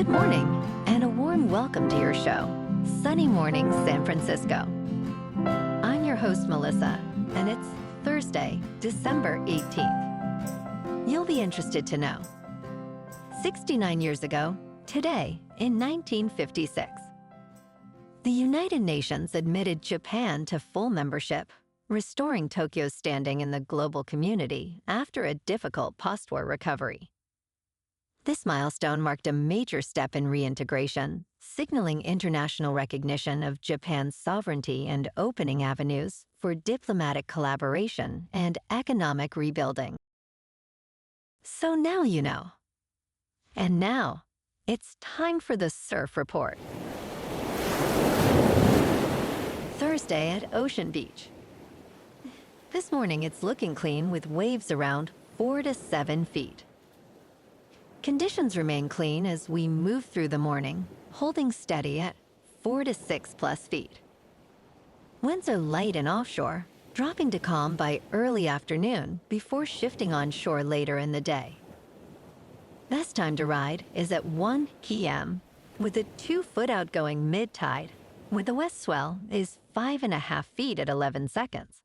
Good morning, and a warm welcome to your show, Sunny Morning San Francisco. I'm your host, Melissa, and it's Thursday, December 18th. You'll be interested to know. 69 years ago, today, in 1956, the United Nations admitted Japan to full membership, restoring Tokyo's standing in the global community after a difficult post-war recovery. This milestone marked a major step in reintegration, signaling international recognition of Japan's sovereignty and opening avenues for diplomatic collaboration and economic rebuilding. So now you know. And now, it's time for the Surf Report. Thursday at Ocean Beach. This morning it's looking clean with waves around 4 to 7 feet. Conditions remain clean as we move through the morning, holding steady at 4 to 6 plus feet. Winds are light and offshore, dropping to calm by early afternoon before shifting onshore later in the day. Best time to ride is at 1 p.m. with a 2-foot outgoing mid-tide, where the west swell is 5.5 feet at 11 seconds,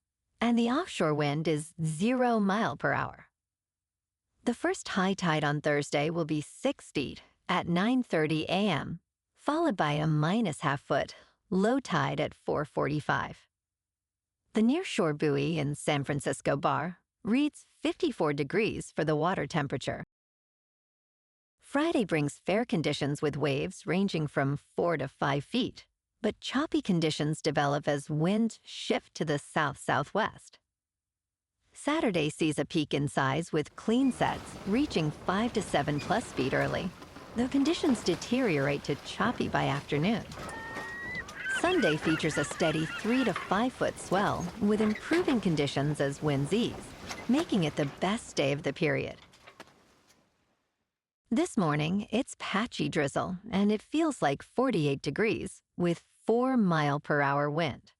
and the offshore wind is 0 mile per hour. The first high tide on Thursday will be 6 feet at 9:30 a.m., followed by a -0.5 foot low tide at 4:45. The nearshore buoy in San Francisco Bar reads 54 degrees for the water temperature. Friday brings fair conditions with waves ranging from 4 to 5 feet, but choppy conditions develop as winds shift to the south-southwest. Saturday sees a peak in size with clean sets reaching 5 to 7 plus feet early, though conditions deteriorate to choppy by afternoon. Sunday features a steady 3 to 5 foot swell with improving conditions as winds ease, making it the best day of the period. This morning, it's patchy drizzle, and it feels like 48 degrees with 4 mile per hour wind.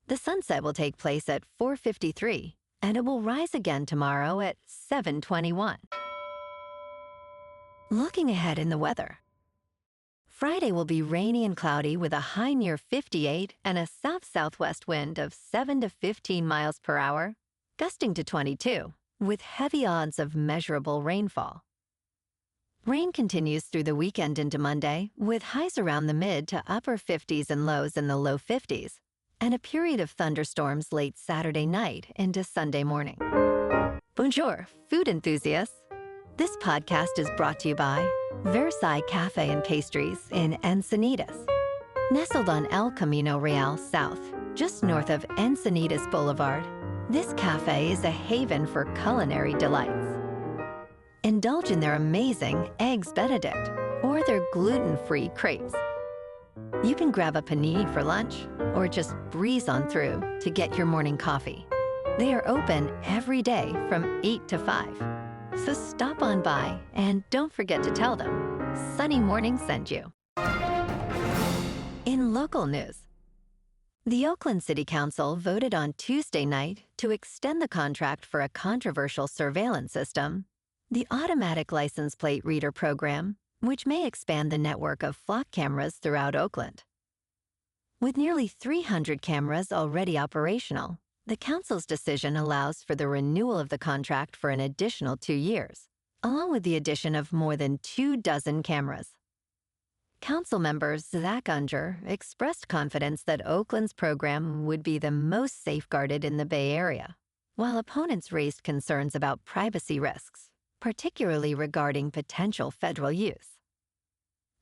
The sunset will take place at 4:53, and it will rise again tomorrow at 7:21. Looking ahead in the weather. Friday will be rainy and cloudy with a high near 58 and a south-southwest wind of 7 to 15 miles per hour, gusting to 22, with heavy odds of measurable rainfall. Rain continues through the weekend into Monday, with highs around the mid to upper 50s and lows in the low 50s, and a period of thunderstorms late Saturday night into Sunday morning. Bonjour, food enthusiasts. This podcast is brought to you by Versailles Cafe and Pastries in Encinitas. Nestled on El Camino Real South, just north of Encinitas Boulevard, this cafe is a haven for culinary delights. Indulge in their amazing Eggs Benedict or their gluten-free crepes. You can grab a panini for lunch or just breeze on through to get your morning coffee. They are open every day from 8 to 5. So stop on by and don't forget to tell them Sunny Morning sent you. In local news, the Oakland City Council voted on Tuesday night to extend the contract for a controversial surveillance system, the Automatic License Plate Reader program, which may expand the network of flock cameras throughout Oakland. With nearly 300 cameras already operational, the council's decision allows for the renewal of the contract for an additional 2 years, along with the addition of more than 24 cameras. Council member Zach Unger expressed confidence that Oakland's program would be the most safeguarded in the Bay Area, while opponents raised concerns about privacy risks, particularly regarding potential federal use.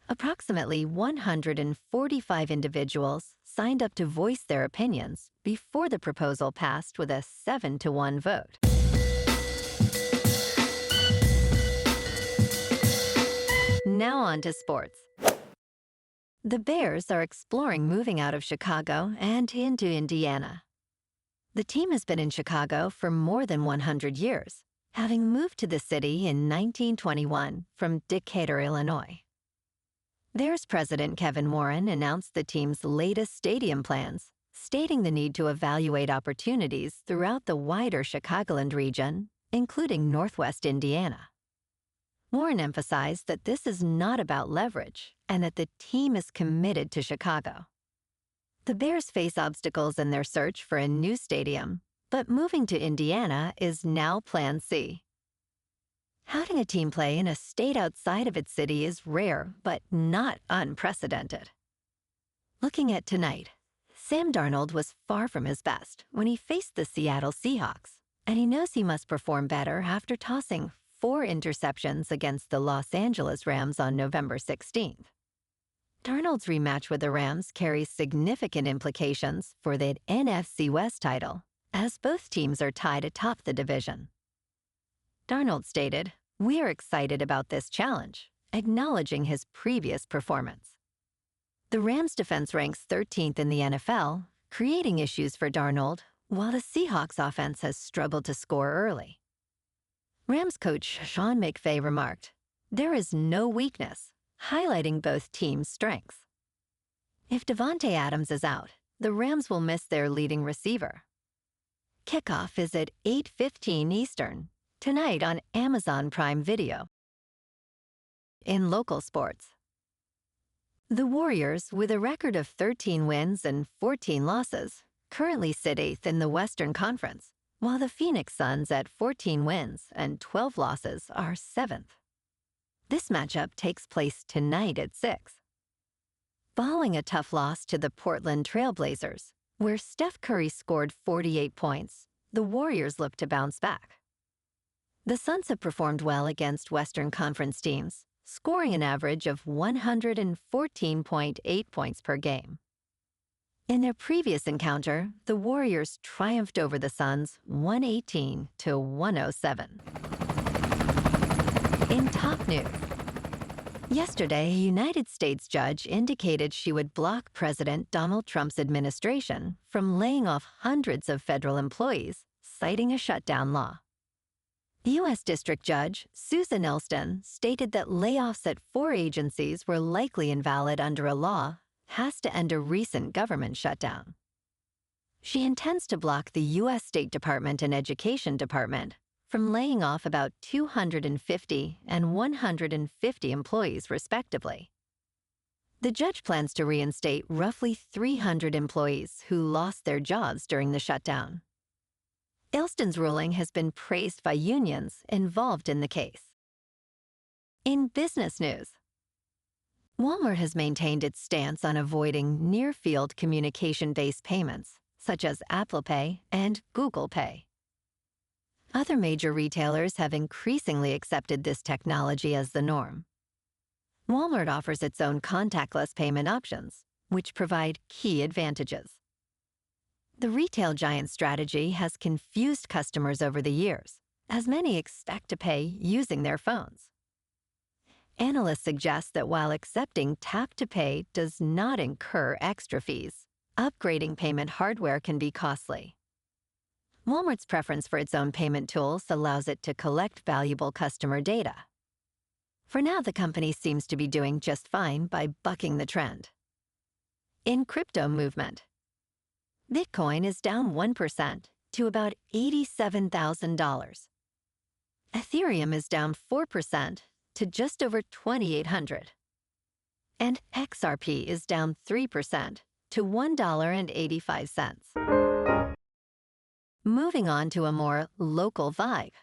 Approximately 145 individuals signed up to voice their opinions before the proposal passed with a 7-1 vote. Now on to sports. The Bears are exploring moving out of Chicago and into Indiana. The team has been in Chicago for more than 100 years, having moved to the city in 1921 from Decatur, Illinois. Bears president Kevin Warren announced the team's latest stadium plans, stating the need to evaluate opportunities throughout the wider Chicagoland region, including Northwest Indiana. Warren emphasized that this is not about leverage and that the team is committed to Chicago. The Bears face obstacles in their search for a new stadium, but moving to Indiana is now Plan C. Having a team play in a state outside of its city is rare, but not unprecedented. Looking at tonight, Sam Darnold was far from his best when he faced the Seattle Seahawks, and he knows he must perform better after tossing 4 interceptions against the Los Angeles Rams on November 16th. Darnold's rematch with the Rams carries significant implications for the NFC West title, as both teams are tied atop the division. Darnold stated, "We are excited about this challenge," acknowledging his previous performance. The Rams' defense ranks 13th in the NFL, creating issues for Darnold, while the Seahawks' offense has struggled to score early. Rams coach Sean McVay remarked, "There is no weakness," highlighting both teams' strengths. If Davante Adams is out, the Rams will miss their leading receiver. Kickoff is at 8:15 Eastern, tonight on Amazon Prime Video. In local sports, the Warriors, with a record of 13 wins and 14 losses, currently sit 8th in the Western Conference, while the Phoenix Suns at 14 wins and 12 losses are 7th. This matchup takes place tonight at 6. Following a tough loss to the Portland Trail Blazers, where Steph Curry scored 48 points, the Warriors look to bounce back. The Suns have performed well against Western Conference teams, scoring an average of 114.8 points per game. In their previous encounter, the Warriors triumphed over the Suns 118-107. In top news, yesterday, a United States judge indicated she would block President Donald Trump's administration from laying off hundreds of federal employees, citing a shutdown law. U.S. District Judge Susan Elston stated that layoffs at 4 agencies were likely invalid under a law has to end a recent government shutdown. She intends to block the U.S. State Department and Education Department from laying off about 250 and 150 employees, respectively. The judge plans to reinstate roughly 300 employees who lost their jobs during the shutdown. Elston's ruling has been praised by unions involved in the case. In business news, Walmart has maintained its stance on avoiding near-field communication-based payments, such as Apple Pay and Google Pay. Other major retailers have increasingly accepted this technology as the norm. Walmart offers its own contactless payment options, which provide key advantages. The retail giant strategy has confused customers over the years, as many expect to pay using their phones. Analysts suggest that while accepting tap-to-pay does not incur extra fees, upgrading payment hardware can be costly. Walmart's preference for its own payment tools allows it to collect valuable customer data. For now, the company seems to be doing just fine by bucking the trend. In crypto movement, Bitcoin is down 1% to about $87,000. Ethereum is down 4% to just over 2,800. And XRP is down 3% to $1.85. Moving on to a more local vibe.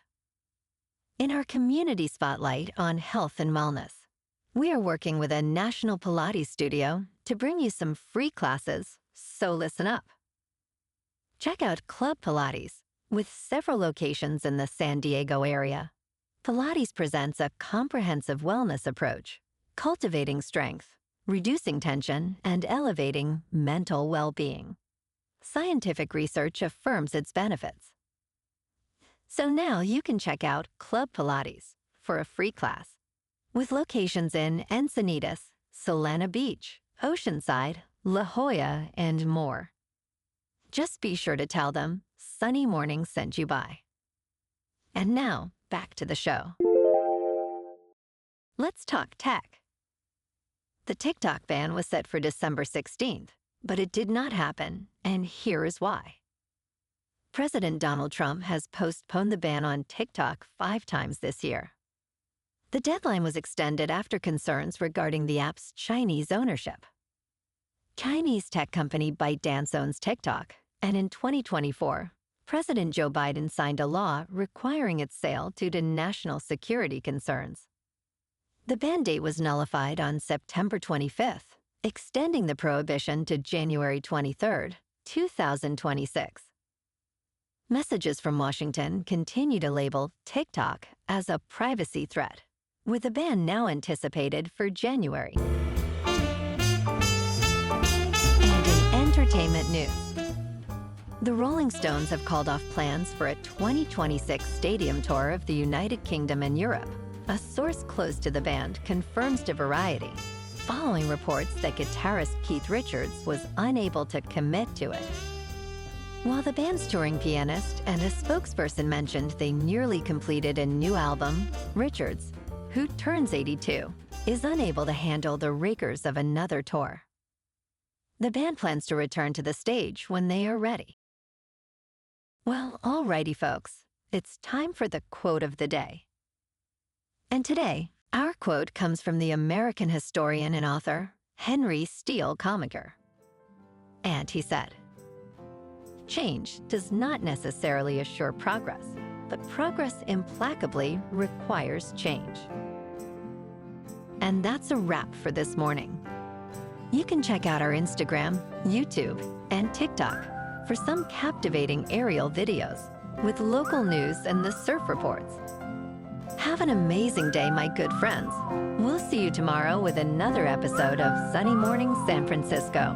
In our community spotlight on health and wellness, we are working with a national Pilates studio to bring you some free classes, so listen up. Check out Club Pilates, with several locations in the San Diego area. Pilates presents a comprehensive wellness approach, cultivating strength, reducing tension, and elevating mental well-being. Scientific research affirms its benefits. So now you can check out Club Pilates for a free class, with locations in Encinitas, Solana Beach, Oceanside, La Jolla, and more. Just be sure to tell them Sunny Morning sent you by. And now, back to the show. Let's talk tech. The TikTok ban was set for December 16th, but it did not happen, and here is why. President Donald Trump has postponed the ban on TikTok 5 times this year. The deadline was extended after concerns regarding the app's Chinese ownership. Chinese tech company ByteDance owns TikTok, and in 2024, President Joe Biden signed a law requiring its sale due to national security concerns. The ban date was nullified on September 25th, extending the prohibition to January 23, 2026. Messages from Washington continue to label TikTok as a privacy threat, with the ban now anticipated for January. And in entertainment news, the Rolling Stones have called off plans for a 2026 stadium tour of the United Kingdom and Europe. A source close to the band confirms to Variety, following reports that guitarist Keith Richards was unable to commit to it. While the band's touring pianist and a spokesperson mentioned they nearly completed a new album, Richards, who turns 82, is unable to handle the rigors of another tour. The band plans to return to the stage when they are ready. Well, alrighty folks, it's time for the quote of the day. And today, our quote comes from the American historian and author, Henry Steele Comaker. And he said, "Change does not necessarily assure progress, but progress implacably requires change." And that's a wrap for this morning. You can check out our Instagram, YouTube, and TikTok for some captivating aerial videos with local news and the surf reports. Have an amazing day, my good friends. We'll see you tomorrow with another episode of Sunny Morning San Francisco.